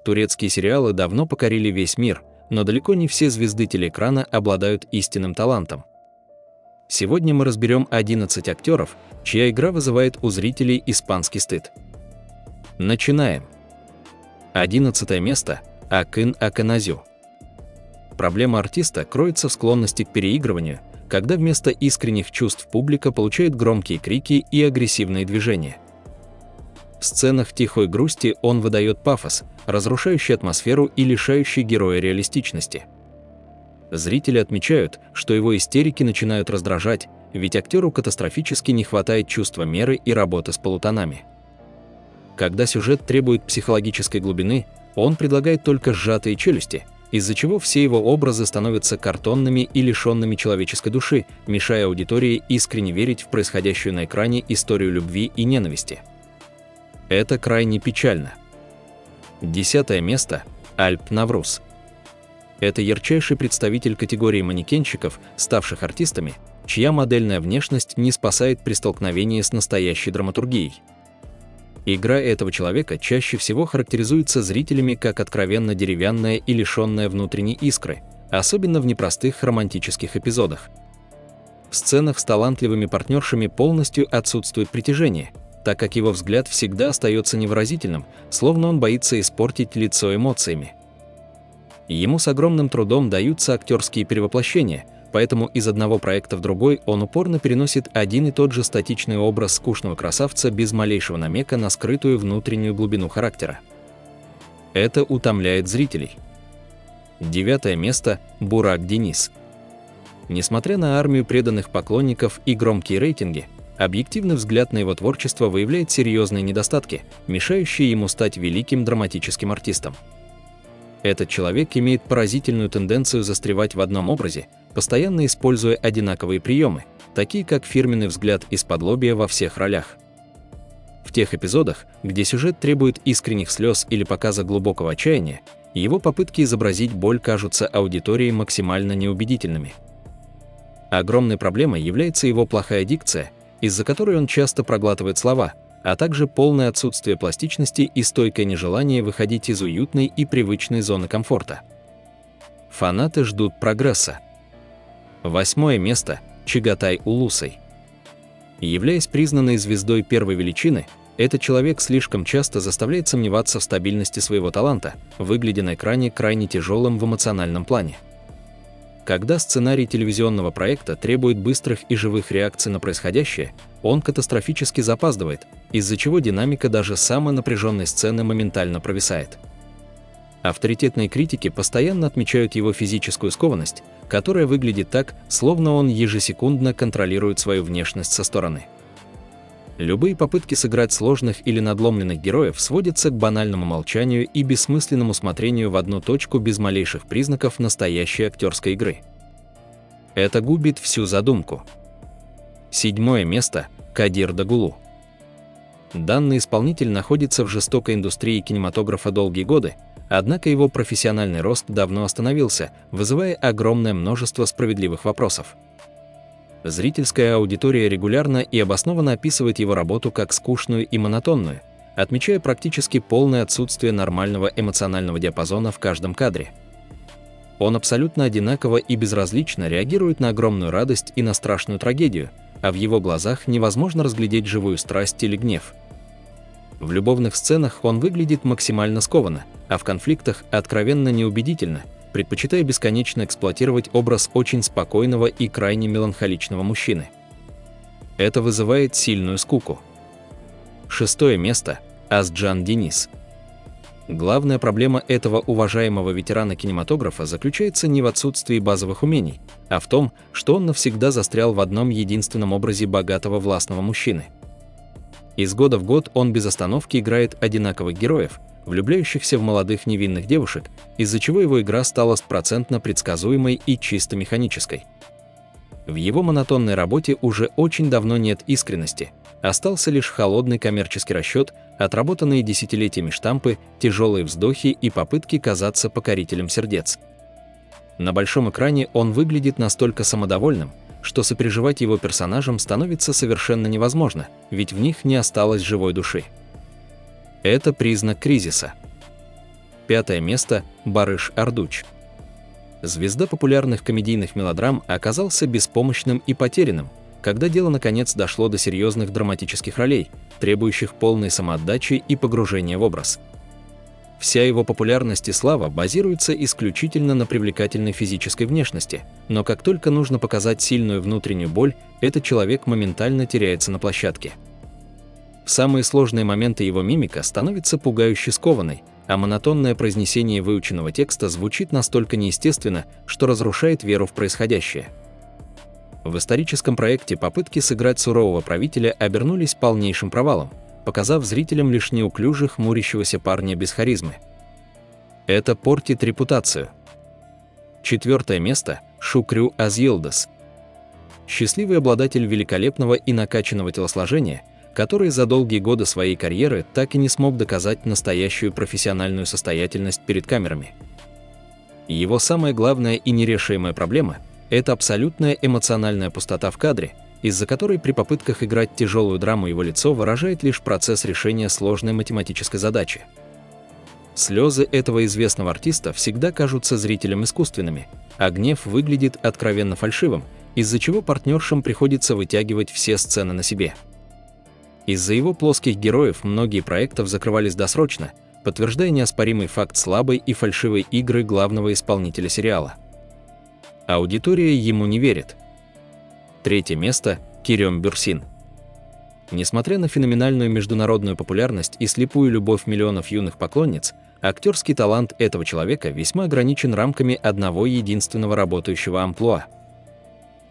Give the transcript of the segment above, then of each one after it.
Турецкие сериалы давно покорили весь мир, но далеко не все звезды телеэкрана обладают истинным талантом. Сегодня мы разберем 11 актеров, чья игра вызывает у зрителей испанский стыд. Начинаем. 11 место – Акын Акыназу. Проблема артиста кроется в склонности к переигрыванию, когда вместо искренних чувств публика получает громкие крики и агрессивные движения. В сценах тихой грусти он выдает пафос, разрушающий атмосферу и лишающий героя реалистичности. Зрители отмечают, что его истерики начинают раздражать, ведь актеру катастрофически не хватает чувства меры и работы с полутонами. Когда сюжет требует психологической глубины, он предлагает только сжатые челюсти, из-за чего все его образы становятся картонными и лишенными человеческой души, мешая аудитории искренне верить в происходящую на экране историю любви и ненависти. Это крайне печально. 10 место – Альп Навруз. Это ярчайший представитель категории манекенщиков, ставших артистами, чья модельная внешность не спасает при столкновении с настоящей драматургией. Игра этого человека чаще всего характеризуется зрителями как откровенно деревянная и лишенная внутренней искры, особенно в непростых романтических эпизодах. В сценах с талантливыми партнершами полностью отсутствует притяжение, так как его взгляд всегда остается невыразительным, словно он боится испортить лицо эмоциями. Ему с огромным трудом даются актерские перевоплощения, поэтому из одного проекта в другой он упорно переносит один и тот же статичный образ скучного красавца без малейшего намека на скрытую внутреннюю глубину характера. Это утомляет зрителей. 9 место – Бурак Денис. Несмотря на армию преданных поклонников и громкие рейтинги, объективный взгляд на его творчество выявляет серьезные недостатки, мешающие ему стать великим драматическим артистом. Этот человек имеет поразительную тенденцию застревать в одном образе, постоянно используя одинаковые приемы, такие как фирменный взгляд из-под-лобья во всех ролях. В тех эпизодах, где сюжет требует искренних слез или показа глубокого отчаяния, его попытки изобразить боль кажутся аудитории максимально неубедительными. Огромной проблемой является его плохая дикция, из-за которой он часто проглатывает слова, а также полное отсутствие пластичности и стойкое нежелание выходить из уютной и привычной зоны комфорта. Фанаты ждут прогресса. 8 место – Чагатай Улусай. Являясь признанной звездой первой величины, этот человек слишком часто заставляет сомневаться в стабильности своего таланта, выглядя на экране крайне тяжелым в эмоциональном плане. Когда сценарий телевизионного проекта требует быстрых и живых реакций на происходящее, он катастрофически запаздывает, из-за чего динамика даже самой напряженной сцены моментально провисает. Авторитетные критики постоянно отмечают его физическую скованность, которая выглядит так, словно он ежесекундно контролирует свою внешность со стороны. Любые попытки сыграть сложных или надломленных героев сводятся к банальному молчанию и бессмысленному смотрению в одну точку без малейших признаков настоящей актерской игры. Это губит всю задумку. 7 место – Кадир Дагулу. Данный исполнитель находится в жестокой индустрии кинематографа долгие годы, однако его профессиональный рост давно остановился, вызывая огромное множество справедливых вопросов. Зрительская аудитория регулярно и обоснованно описывает его работу как скучную и монотонную, отмечая практически полное отсутствие нормального эмоционального диапазона в каждом кадре. Он абсолютно одинаково и безразлично реагирует на огромную радость и на страшную трагедию, а в его глазах невозможно разглядеть живую страсть или гнев. В любовных сценах он выглядит максимально скованно, а в конфликтах откровенно неубедительно, предпочитая бесконечно эксплуатировать образ очень спокойного и крайне меланхоличного мужчины. Это вызывает сильную скуку. 6 место – Азджан Денис. Главная проблема этого уважаемого ветерана кинематографа заключается не в отсутствии базовых умений, а в том, что он навсегда застрял в одном единственном образе богатого властного мужчины. Из года в год он без остановки играет одинаковых героев, влюбляющихся в молодых невинных девушек, из-за чего его игра стала стопроцентно предсказуемой и чисто механической. В его монотонной работе уже очень давно нет искренности, остался лишь холодный коммерческий расчет, отработанные десятилетиями штампы, тяжелые вздохи и попытки казаться покорителем сердец. На большом экране он выглядит настолько самодовольным, что сопереживать его персонажам становится совершенно невозможно, ведь в них не осталось живой души. Это признак кризиса. 5 место – Барыш Ардуч. Звезда популярных комедийных мелодрам оказался беспомощным и потерянным, когда дело наконец дошло до серьезных драматических ролей, требующих полной самоотдачи и погружения в образ. Вся его популярность и слава базируется исключительно на привлекательной физической внешности, но как только нужно показать сильную внутреннюю боль, этот человек моментально теряется на площадке. В самые сложные моменты его мимика становится пугающе скованной, а монотонное произнесение выученного текста звучит настолько неестественно, что разрушает веру в происходящее. В историческом проекте попытки сыграть сурового правителя обернулись полнейшим провалом, показав зрителям лишь неуклюже хмурящегося парня без харизмы. Это портит репутацию. 4 место – Шукрю Азьелдас. Счастливый обладатель великолепного и накачанного телосложения, который за долгие годы своей карьеры так и не смог доказать настоящую профессиональную состоятельность перед камерами. Его самая главная и нерешаемая проблема – это абсолютная эмоциональная пустота в кадре, из-за которой при попытках играть тяжелую драму его лицо выражает лишь процесс решения сложной математической задачи. Слезы этого известного артиста всегда кажутся зрителям искусственными, а гнев выглядит откровенно фальшивым, из-за чего партнершам приходится вытягивать все сцены на себе. Из-за его плоских героев многие проектов закрывались досрочно, подтверждая неоспоримый факт слабой и фальшивой игры главного исполнителя сериала. Аудитория ему не верит. 3 место – Керем Бюрсин. Несмотря на феноменальную международную популярность и слепую любовь миллионов юных поклонниц, актерский талант этого человека весьма ограничен рамками одного единственного работающего амплуа.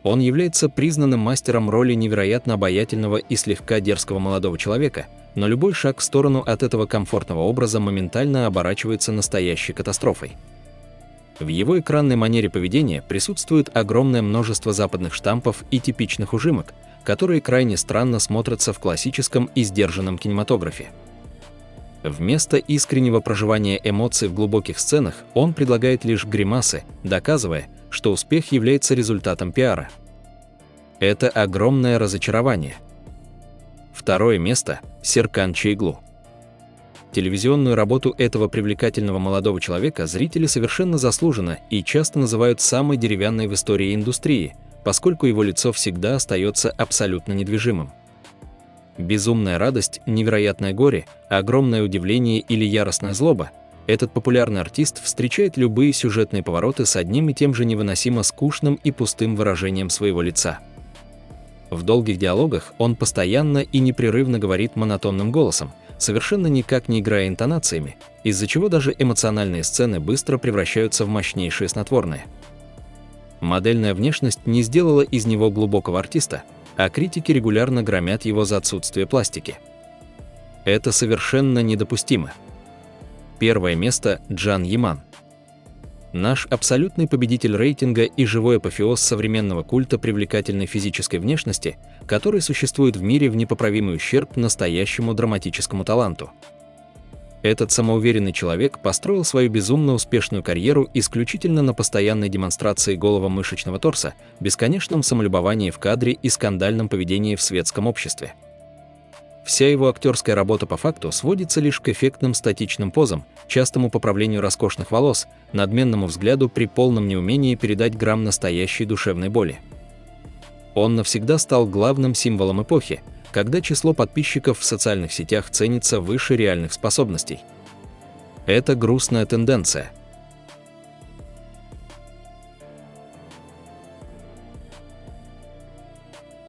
Он является признанным мастером роли невероятно обаятельного и слегка дерзкого молодого человека, но любой шаг в сторону от этого комфортного образа моментально оборачивается настоящей катастрофой. В его экранной манере поведения присутствует огромное множество западных штампов и типичных ужимок, которые крайне странно смотрятся в классическом и сдержанном кинематографе. Вместо искреннего проживания эмоций в глубоких сценах он предлагает лишь гримасы, доказывая, что успех является результатом пиара. Это огромное разочарование. 2 место – Серкан Чейглу. Телевизионную работу этого привлекательного молодого человека зрители совершенно заслуженно и часто называют самой деревянной в истории индустрии, поскольку его лицо всегда остается абсолютно недвижимым. Безумная радость, невероятное горе, огромное удивление или яростная злоба – этот популярный артист встречает любые сюжетные повороты с одним и тем же невыносимо скучным и пустым выражением своего лица. В долгих диалогах он постоянно и непрерывно говорит монотонным голосом, совершенно никак не играя интонациями, из-за чего даже эмоциональные сцены быстро превращаются в мощнейшие снотворные. Модельная внешность не сделала из него глубокого артиста, а критики регулярно громят его за отсутствие пластики. Это совершенно недопустимо. 1 место – Джан Яман. Наш абсолютный победитель рейтинга и живой апофеоз современного культа привлекательной физической внешности, который существует в мире в непоправимый ущерб настоящему драматическому таланту. Этот самоуверенный человек построил свою безумно успешную карьеру исключительно на постоянной демонстрации голого мышечного торса, бесконечном самолюбовании в кадре и скандальном поведении в светском обществе. Вся его актерская работа по факту сводится лишь к эффектным статичным позам, частому поправлению роскошных волос, надменному взгляду при полном неумении передать грамм настоящей душевной боли. Он навсегда стал главным символом эпохи, когда число подписчиков в социальных сетях ценится выше реальных способностей. Это грустная тенденция.